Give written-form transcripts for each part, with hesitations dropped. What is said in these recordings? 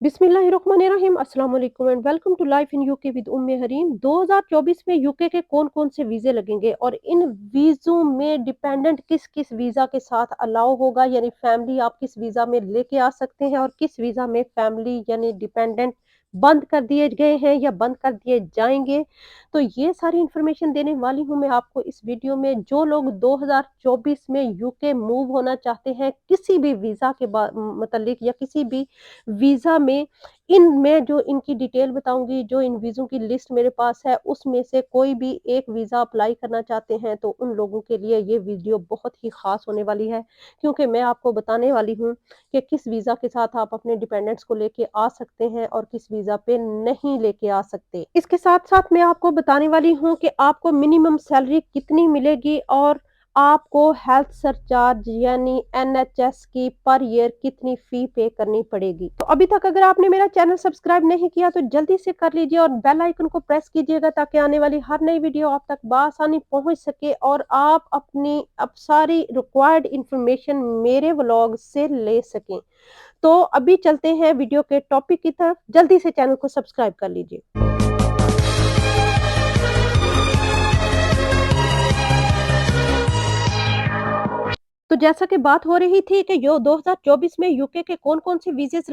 बिस्मिल्लाहिर्रहमानिर्रहीम अस्सलाम वालेकुम and welcome to life in UK with Umme Hareem. 2024 में यूके के कौन-कौन से वीज़े लगेंगे और इन वीज़ों में डिपेंडेंट किस-किस वीज़ा के साथ अलाउ होगा, यानी फैमिली आप किस वीज़ा में लेके आ सकते हैं और किस वीज़ा में फैमिली यानी डिपेंडेंट बंद कर दिए गए हैं या बंद कर दिए जाएँगे। तो ये सारी इन्फॉर्मेशन देने वाली हूँ मैं आपको इस वीडियो में। जो लोग 2024 में यूके मूव होना चाहते हैं किसी भी वीज़ा के मतलब या किसी भी वीज़ा में, इनमें जो इनकी डिटेल बताऊँगी, जो इन वीज़ों की लिस्ट मेरे पास है, उसमें से कोई भी एक वीज़ा अप्लाई करना चाहते हैं, तो उन लोगों के लिए ये वीडियो बहुत ही ख़ास होने वाली है। क्योंकि मैं आपको बताने वाली हूँ कि किस वीज़ा के साथ आप अपने डिपेंडेंट्स को लेके आ सकते हैं और किस वीज़ा पे नहीं लेके आ सकते। इसके साथ-साथ मैं आपको बताने वाली हूँ कि आपको मिनिमम सैलरी कितनी मिलेगी और आपको हेल्थ सरचार्ज यानी एनएचएस की पर ईयर कितनी फी पे करनी पड़ेगी। तो अभी तक अगर आपने मेरा चैनल सब्सक्राइब नहीं किया तो जल्दी से कर लीजिए और बेल आइकन को प्रेस कीजिएगा ताकि आने वाली हर नई वीडियो आप तक बआसानी पहुंच सके और आप अपनी अब सारी रिक्वायर्ड इंफॉर्मेशन मेरे व्लॉग से ले सकें। तो अभी चलते हैं वीडियो के टॉपिक की तरफ। जल्दी से चैनल को सब्सक्राइब कर लीजिए। तो जैसा कि बात हो रही थी कि यो 2024 में यूके के कौन-कौन से वीज़ाज़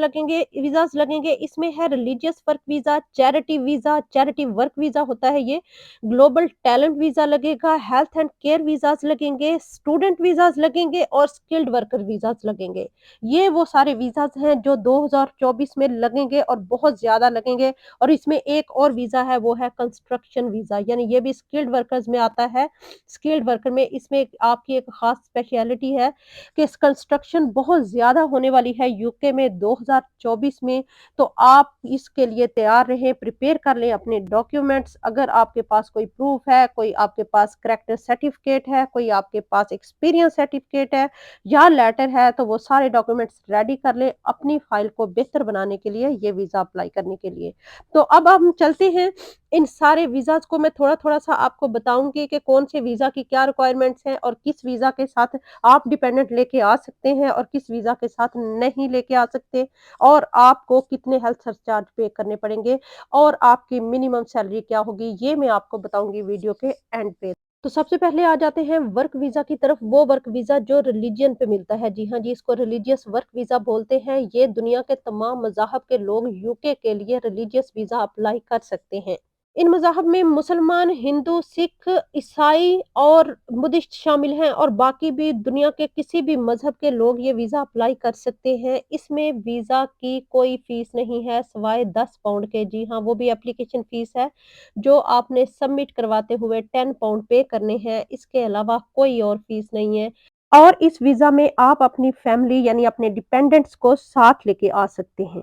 लगेंगे, इसमें है religious work visa, charity work visa होता है ये, ग्लोबल टैलेंट वीज़ा लगेगा, हेल्थ एंड केयर वीज़ाज़ लगेंगे, स्टूडेंट वीज़ाज़ लगेंगे और स्किल्ड वर्कर वीज़ाज़ लगेंगे। ये वो सारे वीज़ाज़ हैं जो 2024 में लगेंगे और बहुत ज़्यादा लगेंगे। और इसमें एक और वीज़ा है, वो है कंस्ट्रक्शन वीज़ा, यानी ये भी स्किल्ड वर्कर्स में आता है। स्किल्ड वर्कर में इसमें आपकी एक ख़ास स्पेशलिटी है कि इस कंस्ट्रक्शन बहुत ज़्यादा होने वाली है यूके में 2024 में। तो आप इसके लिए तैयार रहें, प्रिपेयर कर लें अपने डॉक्यूमेंट्स। अगर आपके पास कोई प्रूफ है, कोई आपके पास करैक्टर सर्टिफिकेट है, कोई आपके पास एक्सपीरियंस सर्टिफिकेट है या लेटर है, तो वो सारे डॉक्यूमेंट्स रेडी कर लें अपनी फाइल को बेहतर बनाने के लिए, ये वीज़ा अप्लाई करने के लिए। तो अब हम चलते हैं, इन सारे वीज़ाज़ को मैं थोड़ा-थोड़ा सा आपको बताऊँगी कि कौन से वीज़ा की क्या रिक्वायरमेंट्स हैं और किस वीज़ा के साथ आप डिपेंडेंट लेके आ सकते हैं और किस वीज़ा के साथ नहीं लेके आ सकते और आपको कितने हेल्थ सरचार्ज पे करने पड़ेंगे और आपकी मिनिमम सैलरी क्या होगी, ये मैं आपको बताऊँगी वीडियो के एंड पे। तो सबसे पहले आ जाते हैं वर्क वीज़ा की तरफ, वो वर्क वीज़ा जो रिलीजन पे मिलता है। जी हाँ जी, इसको रिलीजियस वर्क वीज़ा बोलते हैं। ये दुनिया के तमाम मज़ाहब के लोग यूके के लिए रिलीजियस वीज़ा अप्लाई कर सकते हैं। इन मज़ाहब में मुसलमान, हिंदू, सिख, ईसाई और बुद्धिस्ट शामिल हैं और बाकी भी दुनिया के किसी भी मज़हब के लोग ये वीज़ा अप्लाई कर सकते हैं। इसमें वीज़ा की कोई फ़ीस नहीं है सिवाय 10 पाउंड के। जी हाँ, वो भी एप्लीकेशन फ़ीस है जो आपने सबमिट करवाते हुए 10 पाउंड पे करने हैं। इसके अलावा कोई और फ़ीस नहीं है और इस वीज़ा में आप अपनी फैमिली यानी अपने डिपेंडेंट्स को साथ लेके आ सकते हैं।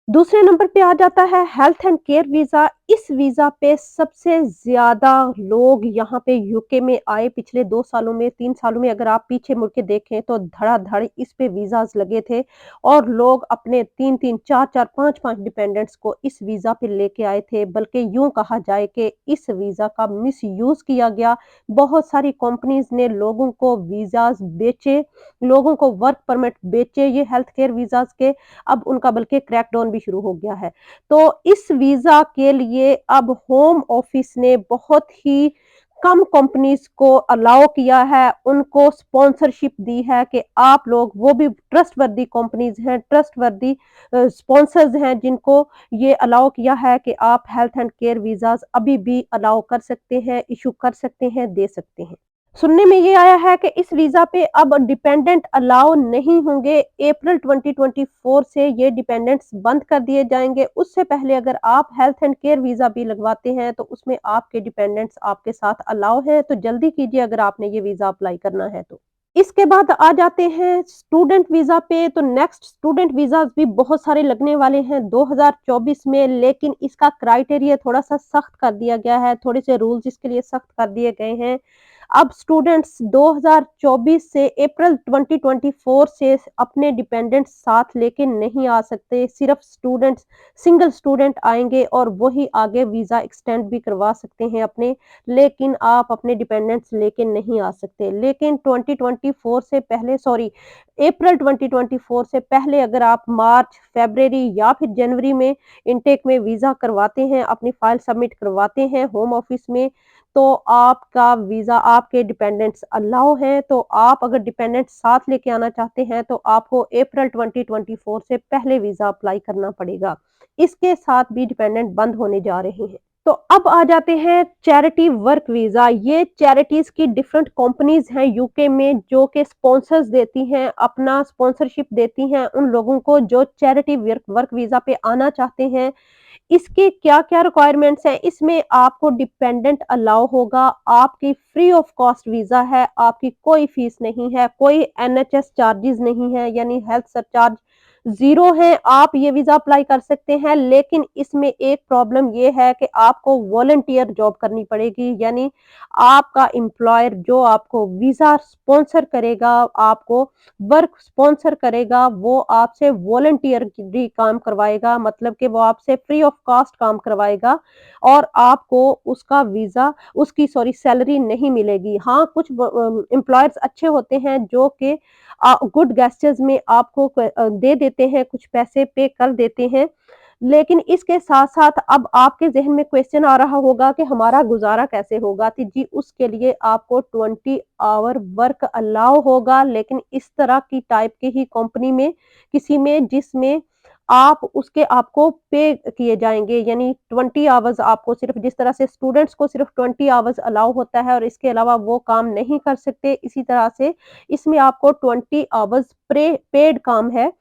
दूसरे नंबर पे आ जाता है हेल्थ एंड केयर वीज़ा। इस वीज़ा पे सबसे ज़्यादा लोग यहाँ पे यूके में आए पिछले 2 सालों में, 3 सालों में अगर आप पीछे मुड़ के देखें तो धड़ाधड़ इस पे वीज़ाज़ लगे थे और लोग अपने 3-3, 4-4, 5-5 डिपेंडेंट्स को इस वीज़ा पे लेके आए थे। बल्कि यूँ कहा जाए कि इस वीज़ा का मिसयूज़ किया गया। बहुत सारी कंपनीज़ ने लोगों को वीज़ाज़ बेचे, लोगों को वर्क परमिट बेचे ये हेल्थ केयर वीज़ाज़ के। अब उनका बल्कि क्रैकडाउन भी शुरू हो गया है। तो इस वीज़ा के लिए अब होम ऑफिस ने बहुत ही कम कंपनीज़ को अलाउ किया है, उनको स्पॉन्सरशिप दी है कि आप लोग, वो भी ट्रस्टवर्दी कंपनीज़ हैं, ट्रस्टवर्दी स्पॉन्सर्स हैं जिनको ये अलाउ किया है कि आप हेल्थ एंड केयर वीज़ाज़ अभी भी अलाउ कर सकते हैं, इश्यू कर सकते हैं, दे सकते हैं। सुनने में ये आया है कि इस वीज़ा पे अब डिपेंडेंट अलाउ नहीं होंगे। अप्रैल 2024 से ये डिपेंडेंट्स बंद कर दिए जाएँगे। उससे पहले अगर आप हेल्थ एंड केयर वीज़ा भी लगवाते हैं तो उसमें आपके डिपेंडेंट्स आपके साथ अलाउ हैं, तो जल्दी कीजिए अगर आपने ये वीज़ा अप्लाई करना है तो। इसके बाद आ जाते हैं स्टूडेंट वीज़ा पे। तो नेक्स्ट स्टूडेंट वीज़ाज़ भी बहुत सारे लगने वाले हैं 2024 में, लेकिन इसका क्राइटेरिया थोड़ा-सा सख्त कर दिया गया है, थोड़े से रूल्स इसके लिए सख्त कर दिए गए हैं। अब स्टूडेंट्स 2024 से अप्रैल 2024 से अपने डिपेंडेंट्स साथ लेके नहीं आ सकते। सिर्फ स्टूडेंट्स सिंगल स्टूडेंट आएँगे और वही आगे वीज़ा एक्सटेंड भी करवा सकते हैं अपने, लेकिन आप अपने डिपेंडेंट्स लेके नहीं आ सकते। लेकिन 2024 से पहले सॉरी अप्रैल 2024 से पहले अगर आप मार्च, फ़रवरी या फिर जनवरी में इनटेक में वीज़ा करवाते हैं, अपनी फ़ाइल सबमिट करवाते हैं होम ऑफ़िस में, तो आपका वीज़ा आपके डिपेंडेंट्स अलाउ हैं, तो आप अगर डिपेंडेंट्स साथ लेके आना चाहते हैं, तो आपको अप्रैल 2024 से पहले वीज़ा अप्लाई करना पड़ेगा। इसके साथ भी डिपेंडेंट बंद होने जा रहे हैं। तो अब आ जाते हैं चैरिटी वर्क वीज़ा। ये चैरिटीज़ की डिफरेंट कंपनीज़ हैं यूके में जो कि स्पॉन्सर्स देती हैं, अपना स्पॉन्सरशिप देती हैं उन लोगों को जो चैरिटी वर्क वर्क वीज़ा पे आना चाहते हैं। इसके क्या-क्या रिक्वायरमेंट्स हैं, इसमें आपको डिपेंडेंट अलाउ होगा, आपकी फ्री ऑफ कॉस्ट वीज़ा है, आपकी कोई फीस नहीं है, कोई एनएचएस चार्जेज़ नहीं है, यानी हेल्थ सरचार्ज ज़ीरो है, आप ये वीज़ा अप्लाई कर सकते हैं, लेकिन इसमें एक प्रॉब्लम ये है कि आपको वॉलंटियर जॉब करनी पड़ेगी, यानी आपका एम्प्लॉयर जो आपको वीज़ा स्पॉन्सर करेगा, आपको वर्क स्पॉन्सर करेगा, वो आपसे वॉलंटियरली काम करवाएगा, मतलब कि वो आपसे फ्री ऑफ कॉस्ट काम करवाएगा और आपको उसका वीज़ा उसकी सॉरी सैलरी नहीं मिलेगी। हाँ, कुछ एम्प्लॉयर्स अच्छे होते हैं जो कि गुड गेस्चर्स में आपको दे देते हैं, कुछ पैसे पे कर देते हैं। लेकिन इसके साथ-साथ अब आपके ज़हन में क्वेश्चन आ रहा होगा कि हमारा गुज़ारा कैसे होगा? तो जी, उसके लिए आपको 20 आवर वर्क अलाउ होगा, लेकिन इस तरह की टाइप की ही कंपनी में, किसी में जिसमें आप उसके आपको पे किए जाएँगे, यानी 20 आवर्स आपको सिर्फ़ जिस तरह से स्टूडेंट्स को सिर्फ़ 20 आवर्स अलाउ होता है और इसके अलावा वो काम नहीं कर सकते, इसी तरह से इसमें आपको 20 आवर्स पेड काम है,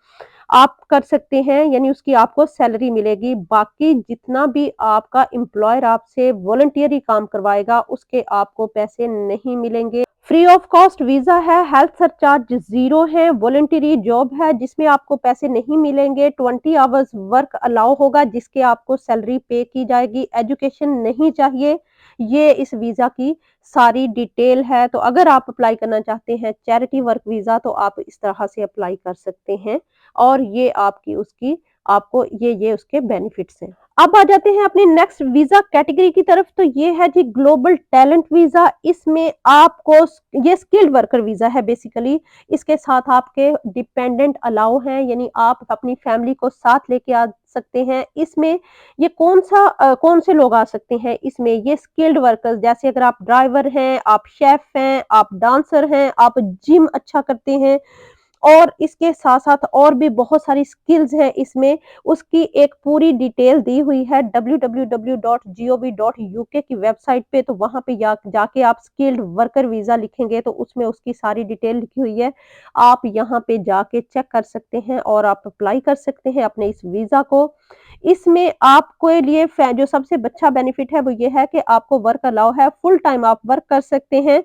आप कर सकते हैं, यानी उसकी आपको सैलरी मिलेगी। बाकी जितना भी आपका एम्प्लॉयर आपसे वॉलंटियरी काम करवाएगा, उसके आपको पैसे नहीं मिलेंगे। फ्री ऑफ कॉस्ट वीज़ा है, हेल्थ सरचार्ज ज़ीरो है, वॉलंटरी जॉब है जिसमें आपको पैसे नहीं मिलेंगे, 20 आवर्स वर्क अलाउ होगा जिसके आपको सैलरी पे की जाएगी, एजुकेशन नहीं चाहिए। ये इस वीज़ा की सारी डिटेल है, तो अगर आप अप्लाई करना चाहते हैं चैरिटी वर्क वीज़ा तो आप इस तरह से अप्लाई कर सकते हैं और ये आपकी उसकी आपको ये उसके बेनिफिट्स हैं। अब आ जाते हैं अपनी नेक्स्ट वीज़ा कैटेगरी की तरफ, तो ये है जी ग्लोबल टैलेंट वीज़ा। इसमें आपको ये स्किल्ड वर्कर वीज़ा है बेसिकली। इसके साथ आपके डिपेंडेंट अलाउ हैं, यानी आप अपनी फैमिली को साथ लेके आ सकते हैं। इसमें ये कौन से लोग आ सकते हैं इसमें? ये स्किल्ड वर्कर्स, जैसे अगर आप ड्राइवर हैं, आप शेफ़ हैं, आप डांसर हैं, आप जिम अच्छा करते हैं और इसके साथ-साथ और भी बहुत सारी स्किल्स हैं इसमें, उसकी एक पूरी डिटेल दी हुई है www.gov.uk की वेबसाइट पे, तो वहाँ पे जा जाके आप स्किल्ड वर्कर वीज़ा लिखेंगे तो उसमें उसकी सारी डिटेल लिखी हुई है। आप यहाँ पे जाके चेक कर सकते हैं और आप अप्लाई कर सकते हैं अपने इस वीज़ा को। इसमें आपके लिए जो सबसे अच्छा बेनिफिट है वो ये है कि आपको वर्क अलाउ है, फुल टाइम आप वर्क कर सकते हैं।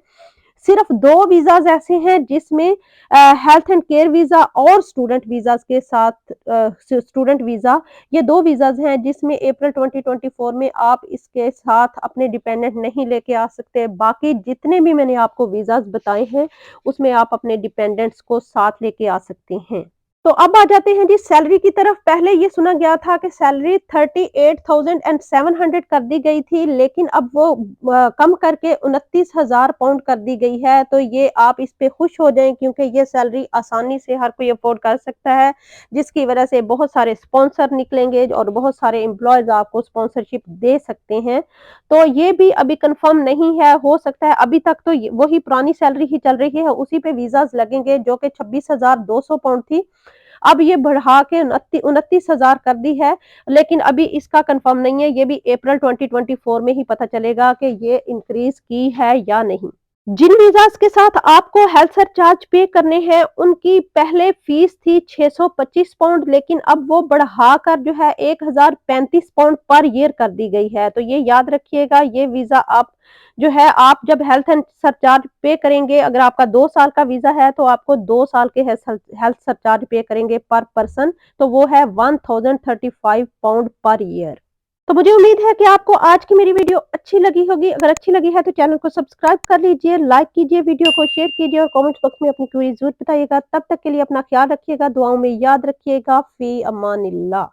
सिर्फ 2 वीज़ाज़ ऐसे हैं जिसमें हेल्थ एंड केयर वीज़ा और स्टूडेंट वीज़ाज़ के साथ स्टूडेंट वीज़ा, ये 2 वीज़ाज़ हैं जिसमें अप्रैल 2024 में आप इसके साथ अपने डिपेंडेंट नहीं लेके आ सकते। बाकी जितने भी मैंने आपको वीज़ाज़ बताए हैं, उसमें आप अपने डिपेंडेंट्स को साथ लेके आ सकते हैं। तो अब आ जाते हैं जी सैलरी की तरफ। पहले ये सुना गया था कि सैलरी 38,700 कर दी गई थी, लेकिन अब वो कम करके 29,000 पाउंड कर दी गई है। तो ये आप इस पे खुश हो जाएँ क्योंकि ये सैलरी आसानी से हर कोई अफ़ोर्ड कर सकता है, जिसकी वज़ह से बहुत सारे स्पॉन्सर निकलेंगे और बहुत सारे एम्प्लॉइज़ आपको स्पॉन्सरशिप दे सकते हैं। तो ये भी अभी कन्फर्म नहीं है, हो सकता है अभी तक तो ये वही पुरानी सैलरी ही चल रही है, उसी पे वीज़ाज़ लगेंगे जो कि 26,200 पाउंड थी। अब ये बढ़ा के 29,000 कर दी है, लेकिन अभी इसका कंफर्म नहीं है, ये भी अप्रैल 2024 में ही पता चलेगा कि ये इंक्रीज़ की है या नहीं। जिन वीज़ाज़ के साथ आपको हेल्थ सरचार्ज पे करने हैं, उनकी पहले फीस थी 625 पाउंड, लेकिन अब वो बढ़ाकर जो है 1035 पाउंड पर ईयर कर दी गई है। तो ये याद रखिएगा, ये वीज़ा आप जो है आप जब हेल्थ एंड सरचार्ज पे करेंगे, अगर आपका 2 साल का वीज़ा है तो आपको 2 साल के हेल्थ सरचार्ज पे करेंगे पर पर्सन, तो वो है 1035 पाउंड पर ईयर। तो मुझे उम्मीद है कि आपको आज की मेरी वीडियो अच्छी लगी होगी। अगर अच्छी लगी है तो चैनल को सब्सक्राइब कर लीजिए, लाइक कीजिए, वीडियो को शेयर कीजिए और कमेंट बॉक्स में अपनी क्वेरी ज़रूर बताइएगा। तब तक के लिए अपना ख्याल रखिएगा, दुआओं में याद रखिएगा। फ़ी अमानिल्लाह।